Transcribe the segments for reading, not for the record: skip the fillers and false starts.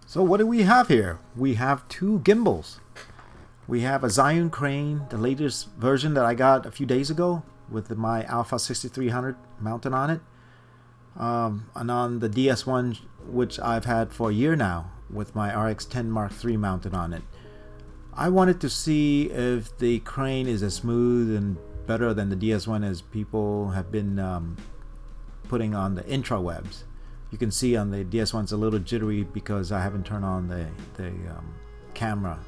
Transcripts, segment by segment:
So what do we have here? We have two gimbals. We have a Zion Crane, the latest version that I got a few days ago with my Alpha 6300 mounted on it. And on the DS1, which I've had for a year now with my RX10 Mark III mounted on it. I wanted to see if the crane is as smooth and better than the DS1 as people have been putting on the intrawebs. You can see on the DS1 it's a little jittery because I haven't turned on the camera,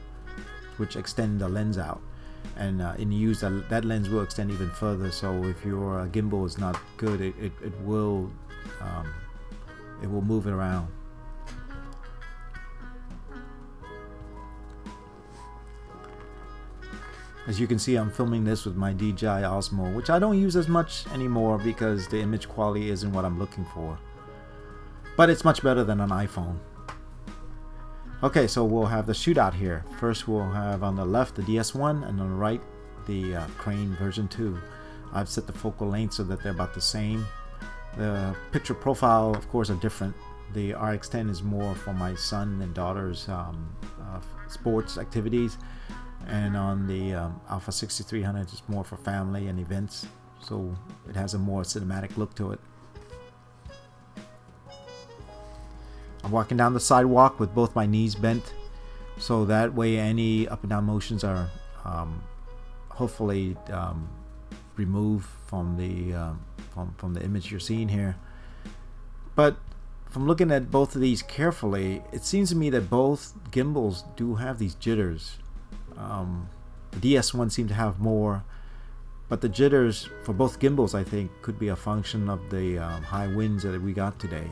which extend the lens out, and in use that lens will extend even further. So if your gimbal is not good, it will move it around. As you can see, I'm filming this with my DJI Osmo, which I don't use as much anymore because the image quality isn't what I'm looking for. But it's much better than an iPhone. Okay, so we'll have the shootout here. First we'll have on the left the DS1 and on the right the Crane version 2. I've set the focal length so that they're about the same. The picture profile, of course, are different. The RX10 is more for my son and daughter's sports activities, and on the Alpha 6300 it's more for family and events, so it has a more cinematic look to it. I'm walking down the sidewalk with both my knees bent, so that way any up and down motions are hopefully removed from the image you're seeing here. But from looking at both of these carefully, it seems to me that both gimbals do have these jitters. The DS1 seemed to have more, but the jitters for both gimbals I think could be a function of the high winds that we got today.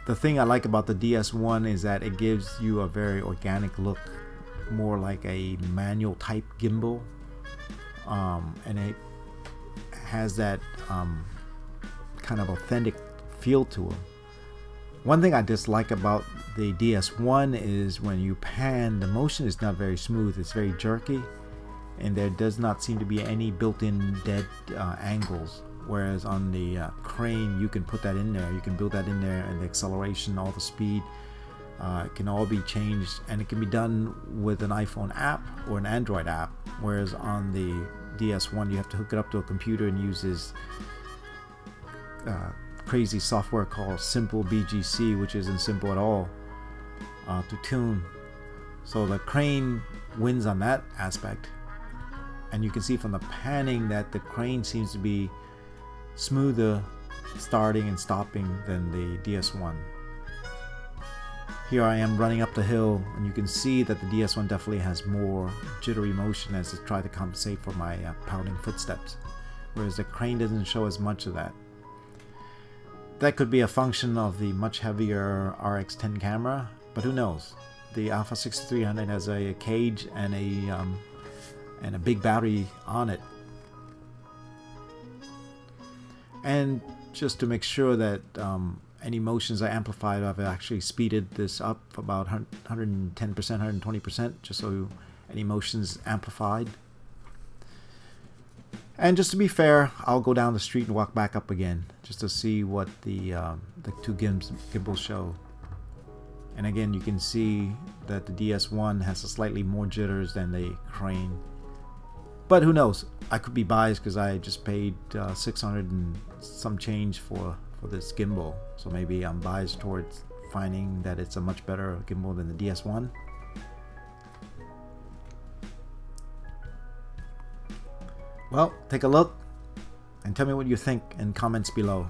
The thing I like about the DS1 is that it gives you a very organic look, more like a manual type gimbal, and it has that kind of authentic feel to it. One thing I dislike about the DS1 is when you pan, the motion is not very smooth, it's very jerky, and there does not seem to be any built-in dead angles. Whereas on the Crane, you can put that in there, you can build that in there, and the acceleration, all the speed, it can all be changed, and it can be done with an iPhone app or an Android app. Whereas on the DS1, you have to hook it up to a computer and use this crazy software called Simple BGC, which isn't simple at all to tune. So the Crane wins on that aspect, and you can see from the panning that the Crane seems to be smoother starting and stopping than the DS1. Here I am running up the hill, and you can see that the DS1 definitely has more jittery motion as it tries to compensate for my pounding footsteps, whereas the Crane doesn't show as much of that. That could be a function of the much heavier RX10 camera, but who knows? The Alpha 6300 has a cage and a big battery on it. And just to make sure that any motions are amplified, I've actually speeded this up about 110%, 120%, just so any motions amplified. And just to be fair, I'll go down the street and walk back up again, just to see what the two gimbals show. And again, you can see that the DS1 has a slightly more jitters than the Crane. But who knows? I could be biased because I just paid 600 and some change for this gimbal. So maybe I'm biased towards finding that it's a much better gimbal than the DS1. Well, take a look and tell me what you think in comments below.